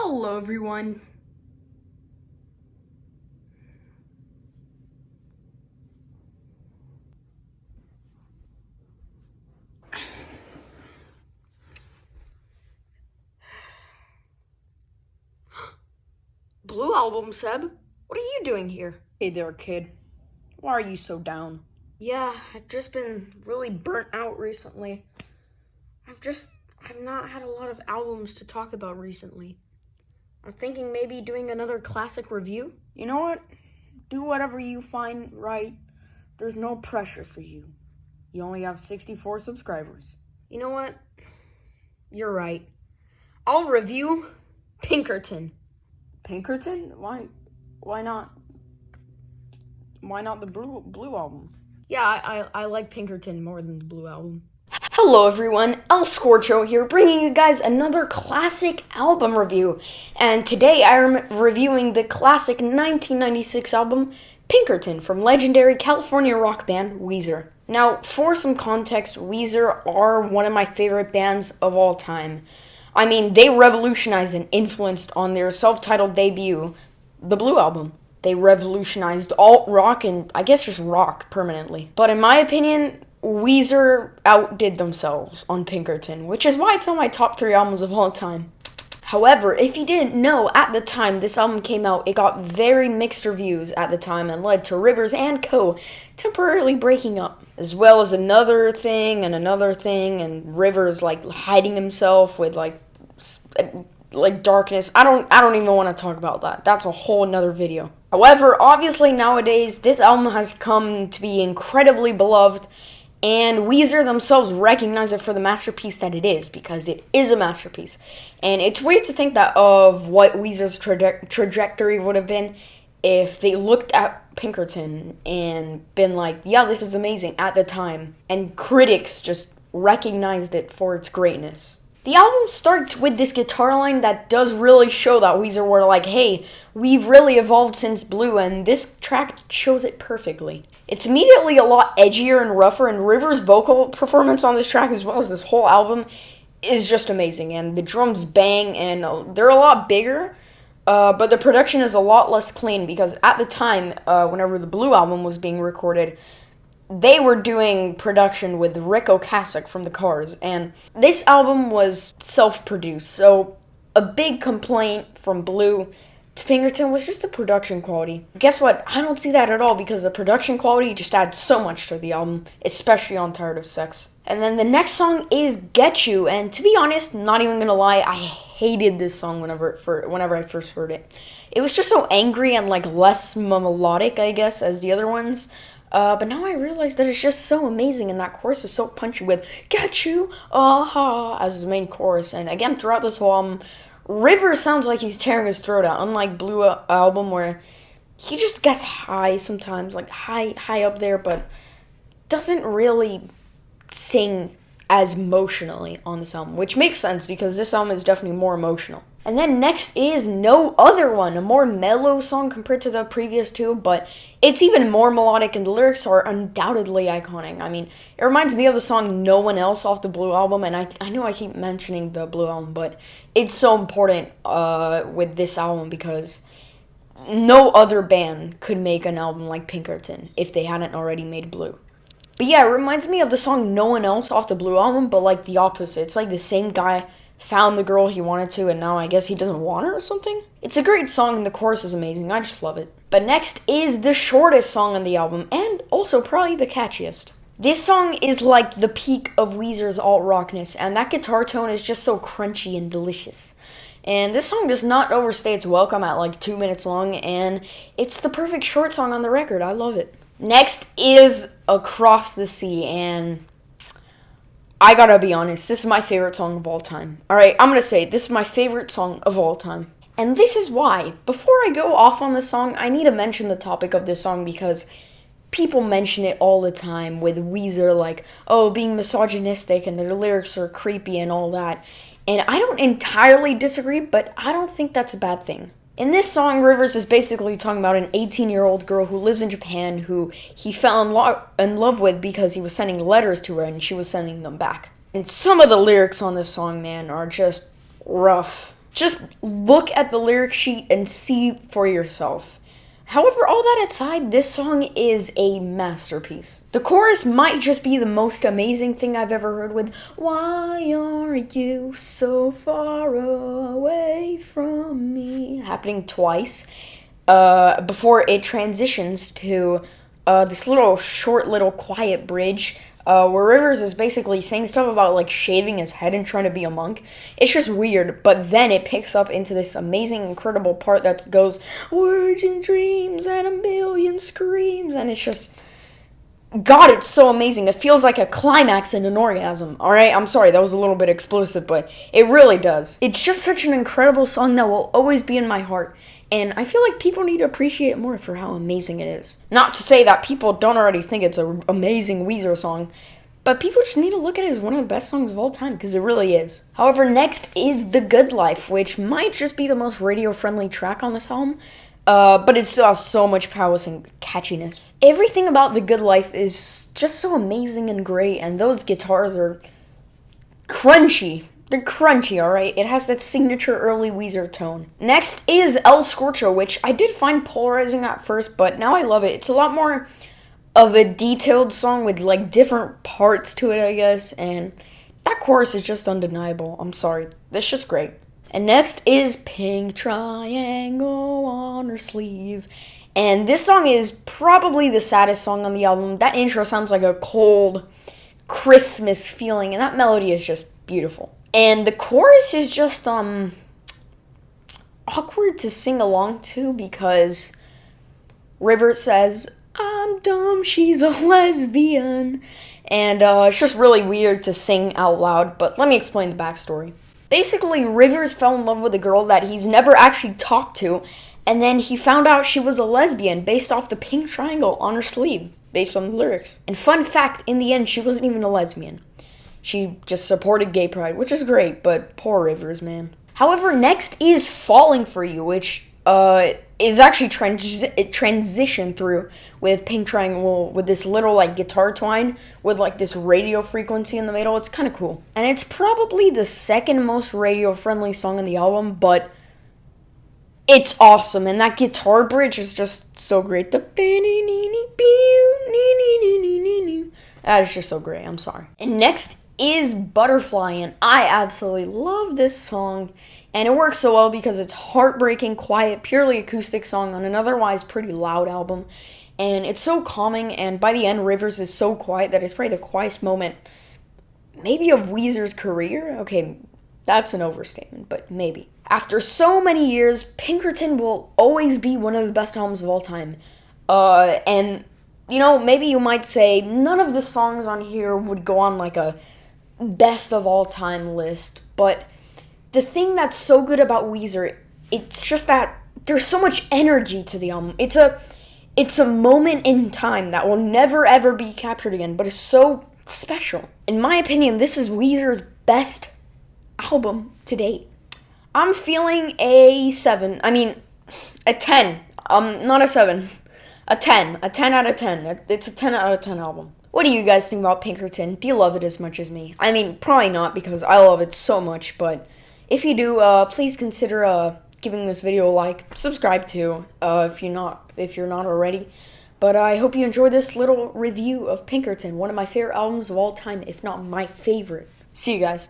Hello, everyone. Blue Album, Seb. What are you doing here? Hey there, kid. Why are you so down? Yeah, I've just been really burnt out recently. I've not had a lot of albums to talk about recently. I'm thinking maybe doing another classic review. You know what? Do whatever you find right. There's no pressure for you. You only have 64 subscribers. You know what? You're right. I'll review Pinkerton. Pinkerton? Why not? Why not the Blue album? Yeah, I like Pinkerton more than the Blue Album. Hello everyone, Scorcho here, bringing you guys another classic album review. And today I'm reviewing the classic 1996 album, Pinkerton, from legendary California rock band Weezer. Now, for some context, Weezer are one of my favorite bands of all time. I mean, they revolutionized and influenced on their self-titled debut, the Blue Album. They revolutionized alt-rock and, I guess, just rock permanently. But in my opinion, Weezer outdid themselves on Pinkerton, which is why it's on my top 3 albums of all time. However, if you didn't know, at the time this album came out, it got very mixed reviews at the time and led to Rivers and Co. temporarily breaking up. As well as another thing, and Rivers hiding himself with darkness. I don't even want to talk about that. That's a whole nother video. However, obviously nowadays this album has come to be incredibly beloved, and Weezer themselves recognize it for the masterpiece that it is, because it is a masterpiece. And it's weird to think that of what Weezer's trajectory would have been if they looked at Pinkerton and been like, yeah, this is amazing at the time, and critics just recognized it for its greatness. The album starts with this guitar line that does really show that Weezer were like, hey, we've really evolved since Blue, and this track shows it perfectly. It's immediately a lot edgier and rougher, and Rivers' vocal performance on this track, as well as this whole album, is just amazing. And the drums bang, and they're a lot bigger, but the production is a lot less clean, because at the time, whenever the Blue Album was being recorded, they were doing production with Rick Ocasek from The Cars, and this album was self-produced, so a big complaint from Blue to Pinkerton was just the production quality. Guess what? I don't see that at all, because the production quality just adds so much to the album, especially on Tired of Sex. And then the next song is Get You, and to be honest, not even gonna lie, I hated this song whenever I first heard it. It was just so angry and less melodic, I guess, as the other ones. But now I realize that it's just so amazing, and that chorus is so punchy with "Get You, aha" as the main chorus. And again, throughout this whole album, Rivers sounds like he's tearing his throat out, unlike Blue Album, where he just gets high sometimes, high up there, but doesn't really sing as emotionally on this album, which makes sense because this album is definitely more emotional. And then next is No Other One, a more mellow song compared to the previous two, but it's even more melodic, and the lyrics are undoubtedly iconic. I mean, it reminds me of the song No One Else off the Blue Album, and I know I keep mentioning the Blue Album, but it's so important with this album because no other band could make an album like Pinkerton if they hadn't already made Blue. But yeah, it reminds me of the song No One Else off the Blue Album, but the opposite. It's the same guy found the girl he wanted to, and now I guess he doesn't want her or something. It's a great song, and the chorus is amazing. I just love it. But next is the shortest song on the album, and also probably the catchiest. This song is the peak of Weezer's alt-rockness, and that guitar tone is just so crunchy and delicious. And this song does not overstay its welcome at 2 minutes long, and it's the perfect short song on the record. I love it. Next is Across the Sea, and I gotta be honest, this is my favorite song of all time. Alright, I'm gonna say this is my favorite song of all time. And this is why. Before I go off on this song, I need to mention the topic of this song because people mention it all the time with Weezer, being misogynistic and their lyrics are creepy and all that. And I don't entirely disagree, but I don't think that's a bad thing. In this song, Rivers is basically talking about an 18-year-old girl who lives in Japan who he fell in love with because he was sending letters to her and she was sending them back. And some of the lyrics on this song, man, are just rough. Just look at the lyric sheet and see for yourself. However, all that aside, this song is a masterpiece. The chorus might just be the most amazing thing I've ever heard with "Why are you so far away from me?" happening twice before it transitions to this short little quiet bridge where Rivers is basically saying stuff about like shaving his head and trying to be a monk. It's just weird, but then it picks up into this amazing, incredible part that goes words and dreams and a million screams, and it's just, God, it's so amazing. It feels like a climax and an orgasm. Alright, I'm sorry, that was a little bit explicit, but it really does. It's just such an incredible song that will always be in my heart. And I feel like people need to appreciate it more for how amazing it is. Not to say that people don't already think it's an amazing Weezer song, but people just need to look at it as one of the best songs of all time, because it really is. However, next is The Good Life, which might just be the most radio-friendly track on this album, but it still has so much prowess and catchiness. Everything about The Good Life is just so amazing and great, and those guitars are crunchy. They're crunchy, alright? It has that signature early Weezer tone. Next is El Scorcho, which I did find polarizing at first, but now I love it. It's a lot more of a detailed song with, like, different parts to it, I guess, and that chorus is just undeniable. I'm sorry. That's just great. And next is Pink Triangle on Her Sleeve. And this song is probably the saddest song on the album. That intro sounds like a cold Christmas feeling, and that melody is just beautiful. And the chorus is just awkward to sing along to because River says, "I'm dumb, she's a lesbian." And it's just really weird to sing out loud, but let me explain the backstory. Basically, Rivers fell in love with a girl that he's never actually talked to, and then he found out she was a lesbian based off the pink triangle on her sleeve, based on the lyrics. And fun fact, in the end, she wasn't even a lesbian. She just supported gay pride, which is great, but poor Rivers, man. However, next is Falling For You, which is actually transitioned through with Pink Triangle with this little like guitar twine with like this radio frequency in the middle. It's kind of cool. And it's probably the second most radio-friendly song on the album, but it's awesome. And that guitar bridge is just so great. That is just so great. I'm sorry. And next is Butterfly, and I absolutely love this song, and it works so well because it's heartbreaking, quiet, purely acoustic song on an otherwise pretty loud album, and it's so calming, and by the end, Rivers is so quiet that it's probably the quietest moment, maybe of Weezer's career? Okay, that's an overstatement, but maybe. After so many years, Pinkerton will always be one of the best albums of all time, and, you know, maybe you might say none of the songs on here would go on like a best of all time list, but the thing that's so good about Weezer, it's just that there's so much energy to the album. It's a moment in time that will never ever be captured again, but it's so special. In my opinion, this is Weezer's best album to date. I'm feeling a 7. I mean, a 10. Not a 7. A 10. A 10 out of 10. It's a 10 out of 10 album. What do you guys think about Pinkerton? Do you love it as much as me? I mean, probably not because I love it so much, but if you do, please consider giving this video a like, subscribe too, if you're not already. But I hope you enjoyed this little review of Pinkerton, one of my favorite albums of all time, if not my favorite. See you guys.